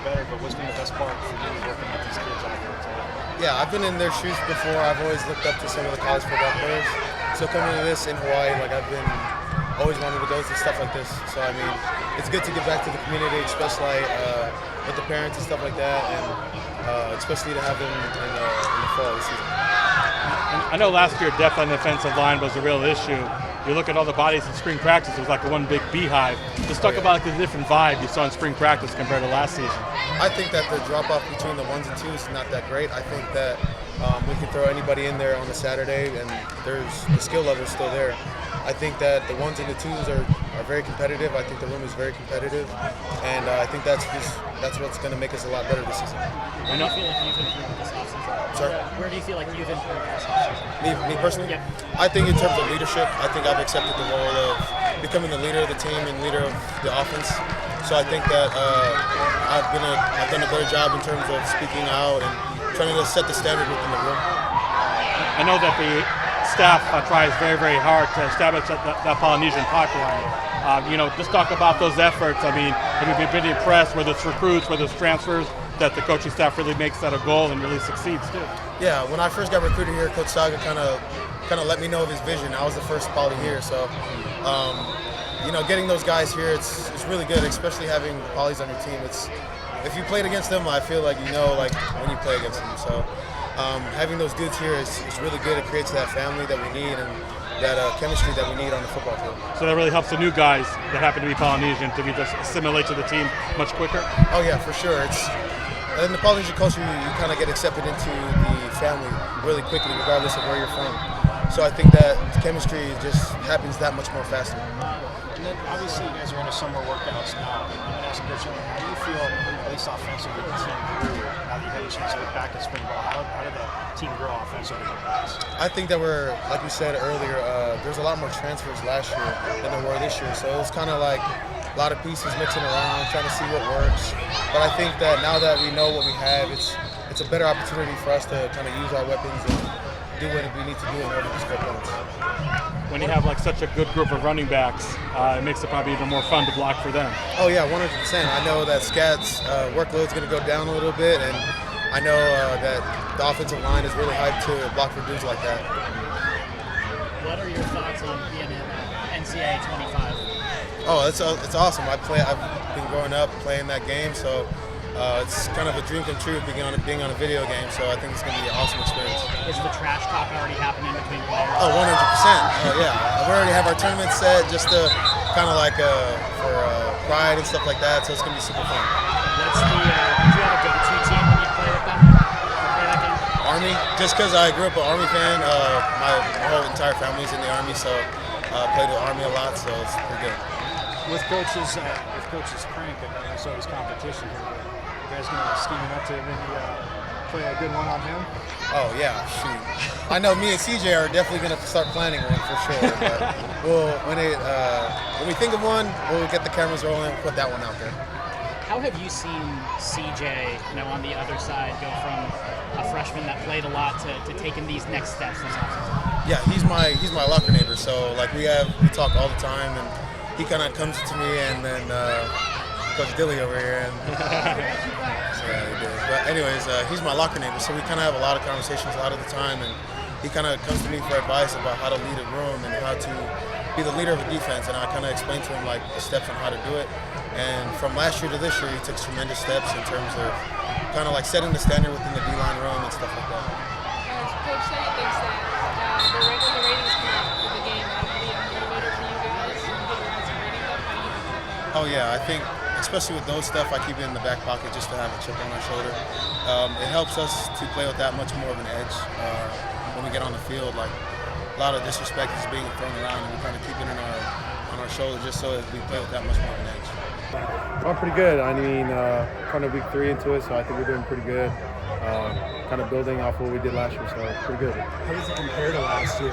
get better, but what's been the best part for you working with these kids out here today? Yeah, I've been in their shoes before. I've always looked up to some of the college football players. So coming to this in Hawaii, like I've been always wanted to go to stuff like this. So I mean, it's good to give back to the community, especially with the parents and stuff like that, and especially to have them in the fall of the season. I know last year depth on the defensive line was a real issue. You look at all the bodies in spring practice, it was like one big beehive. Just talk about the different vibe you saw in spring practice compared to last season. I think that the drop-off between the ones and twos is not that great. I think that we can throw anybody in there on a Saturday, and the skill level is still there. I think that the ones and the twos are very competitive. I think the room is very competitive, and I think that's what's going to make us a lot better this season. Where do you feel like you've improved this offseason? Sorry? Where do you feel like you've improved this offseason? Me personally? Yeah. I think in terms of leadership, I think I've accepted the role of becoming the leader of the team and leader of the offense. So I think that I've done a better job in terms of speaking out and trying to set the standard within the room. I know that the staff tries very, very hard to establish that Polynesian pipeline. Just talk about those efforts. I mean, have you been really impressed, whether it's recruits, whether it's transfers, that the coaching staff really makes that a goal and really succeeds too? Yeah, when I first got recruited here, Coach Saga kind of let me know of his vision. I was the first Poly here, so getting those guys here, it's really good, especially having Polys on your team. If you played against them, I feel like when you play against them. So having those dudes here is really good. It creates that family that we need and that chemistry that we need on the football field. So that really helps the new guys that happen to be Polynesian to just assimilate to the team much quicker? Oh yeah, for sure. In the Polynesian culture, you kind of get accepted into the family really quickly, regardless of where you're from. So I think that chemistry just happens that much more faster. And then obviously you guys are into summer workouts now. I'm going to ask Coach, how do you feel, at least offensively, the team grew now that you had a chance to look back at spring ball? How did the team grow offensively? I think that like we said earlier, there's a lot more transfers last year than there were this year. So it was kind of like a lot of pieces mixing around, trying to see what works. But I think that now that we know what we have, it's a better opportunity for us to kind of use our weapons and do what we need to do in order to score points. When you have such a good group of running backs, it makes it probably even more fun to block for them. Oh yeah, 100%. I know that Scat's workload is going to go down a little bit, and I know that the offensive line is really hyped to block for dudes like that. What are your thoughts on being in NCAA 25? Oh, it's awesome. I've been growing up playing that game, so it's kind of a dream come true being on a video game. So I think it's going to be an awesome experience. Is the trash talk already happening between players? Oh, 100%. Oh yeah, we already have our tournament set just to kind of for pride and stuff like that. So it's going to be super fun. What's did you have a go-to team when you play with them? Play that game? Army, just because I grew up an Army fan. My whole entire family's in the Army, so played with Army a lot. So it's pretty good. With coaches Crank, and there's always competition here. You guys going to scheming up to maybe play a good one on him? Oh yeah, shoot. I know me and CJ are definitely going to start planning one for sure. But when we think of one, we'll get the cameras rolling and put that one out there. How have you seen CJ, on the other side, go from a freshman that played a lot to taking these next steps this offseason? Yeah, he's my locker neighbor. So we talk all the time, and he kind of comes to me, and then Coach Dilly over here, and yeah, he did. But anyways, he's my locker neighbor, so we kind of have a lot of conversations a lot of the time, and he kind of comes to me for advice about how to lead a room and how to be the leader of a defense, and I kind of explain to him the steps on how to do it. And from last year to this year, he took tremendous steps in terms of kind of setting the standard within the D-line room and stuff like that. Coach said he thinks that when the ratings come out for the game, that'll be a motivator for you guys to get your guys' ratings up. How do you think about that? Oh yeah, I think especially with those stuff, I keep it in the back pocket just to have a chip on our shoulder. It helps us to play with that much more of an edge when we get on the field. A lot of disrespect is being thrown around, and we kind of keep it on our shoulder just so that we play with that much more of an edge. I'm pretty good. I mean, kind of week 3 into it, so I think we're doing pretty good. Kind of building off what we did last year, so pretty good. How does it compare to last year?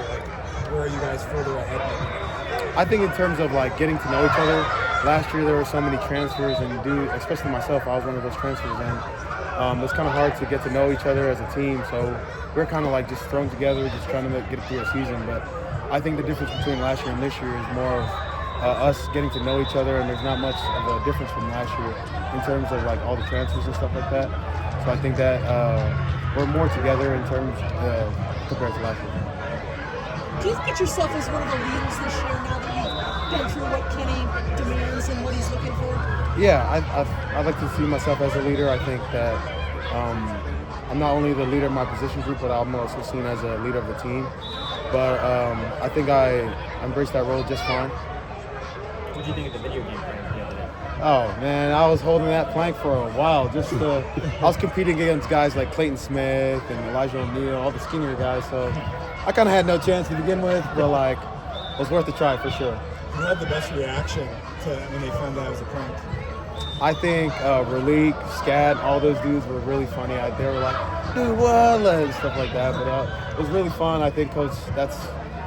Where are you guys further ahead maybe? I think in terms of getting to know each other, last year there were so many transfers, and especially myself, I was one of those transfers, and it's kind of hard to get to know each other as a team. So we're kind of just thrown together, just trying to get through a season. But I think the difference between last year and this year is more of us getting to know each other, and there's not much of a difference from last year in terms of like all the transfers and stuff like that. So I think that we're more together in terms compared to last year. Do you look at yourself as one of the leaders this year now that you've been through what Kenny demands and what he's looking for? Yeah, I like to see myself as a leader. I think that I'm not only the leader of my position group, but I'm also seen as a leader of the team. But I think I embrace that role just fine. What do you think of the video game prank the other day? Oh man, I was holding that plank for a while. I was competing against guys like Clayton Smith and Elijah O'Neal, all the skinnier guys. So I kind of had no chance to begin with, but like it was worth a try for sure. Who had the best reaction to when they found out it was a prank? I think Raleek, Scat, all those dudes were really funny. They were like, dude, what? And stuff like that. But it was really fun. I think that's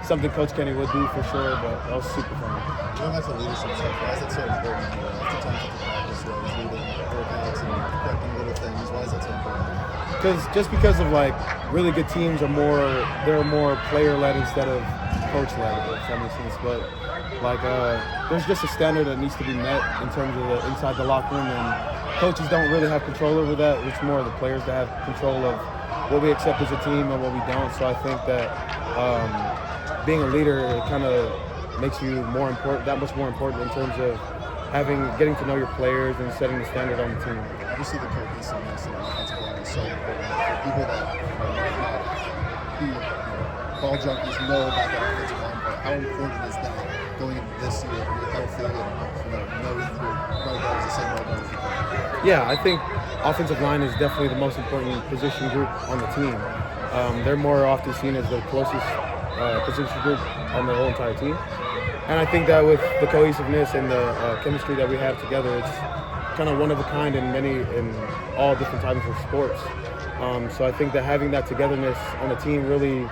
something Coach Kenny would do for sure, but that was super fun. Going back to leadership stuff, why is that so important? Oftentimes at the practice where he's leading workouts and correcting little things, why is that so important? Just because of like really good teams they're more player-led instead of coach-led, if that makes sense. But like there's just a standard that needs to be met in terms of inside the locker room, and coaches don't really have control over that. It's more the players that have control of what we accept as a team and what we don't. So I think that being a leader kind of makes you that much more important in terms of getting to know your players and setting the standard on the team. Obviously, the cohesiveness and offensive line is so important for people that ball junkies know about that offensive line. But how important is that going into this year to be healthy and know that your right guard is the same right guard? Yeah, I think offensive line is definitely the most important position group on the team. They're more often seen as the closest position group on the whole entire team. And I think that with the cohesiveness and the chemistry that we have together, it's kind of one of a kind in all different types of sports. So I think that having that togetherness on the team really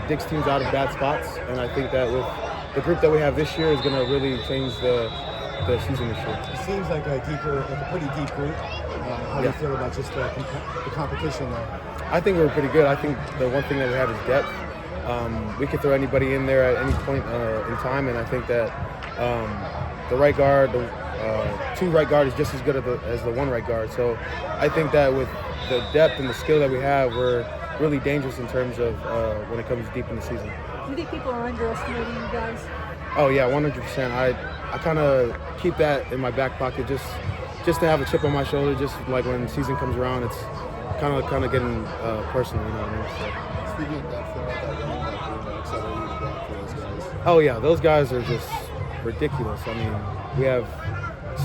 digs teams out of bad spots. And I think that with the group that we have this year is going to really change the season this year. It seems like a pretty deep group. How do you feel about just the competition there? I think we're pretty good. I think the one thing that we have is depth. We could throw anybody in there at any point in time, and I think that the right guard, two right guard is just as good as the one right guard. So I think that with the depth and the skill that we have, we're really dangerous in terms of when it comes deep in the season. Do you think people are underestimating you guys? Oh yeah, 100%. I kind of keep that in my back pocket just to have a chip on my shoulder. Just like when the season comes around, it's kind of getting personal. You know what I mean? So. Speaking of depth, about that running back room, how excited are you to block for those guys? Oh yeah, those guys are just ridiculous. I mean, we have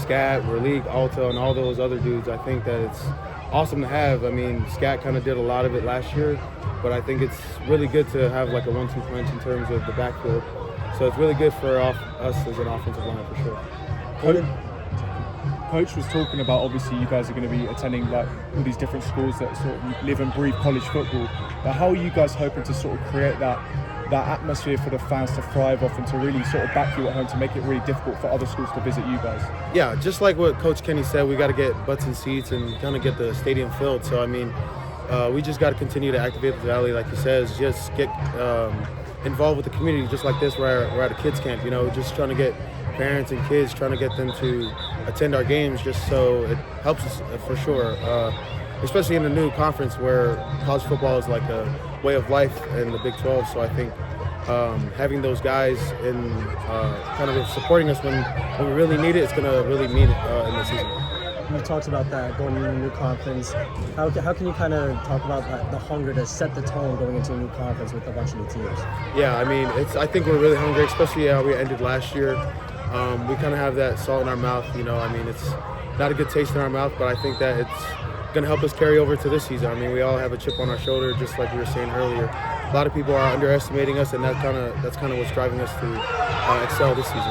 Scat, Raleek, Alta, and all those other dudes. I think that it's awesome to have. I mean, Scat kind of did a lot of it last year, but I think it's really good to have like a 1-2 punch in terms of the backfield. So it's really good for us as an offensive line for sure. Coach was talking about obviously you guys are going to be attending like all these different schools that sort of live and breathe college football. But how are you guys hoping to sort of create that atmosphere for the fans to thrive off and to really sort of back you at home to make it really difficult for other schools to visit you guys? Yeah, just like what Coach Kenny said, we got to get butts in seats and kind of get the stadium filled. So I mean, we just got to continue to activate the Valley, like he says, just get involved with the community, just like this. We're at a kids camp, just trying to get parents and kids, trying to get them to attend our games, just so it helps us for sure. Especially in the new conference where college football is like a way of life in the Big 12. So I think having those guys in kind of supporting us when we really need it, it's going to really mean it in the season. You talked about that going into a new conference. How can you kind of talk about the hunger to set the tone going into a new conference with a bunch of new teams? Yeah, I mean, I think we're really hungry, especially how we ended last year. We kind of have that salt in our mouth, I mean, it's not a good taste in our mouth, but I think that it's going to help us carry over to this season. I mean, we all have a chip on our shoulder, just like we were saying earlier. A lot of people are underestimating us, and that's kind of what's driving us to excel this season.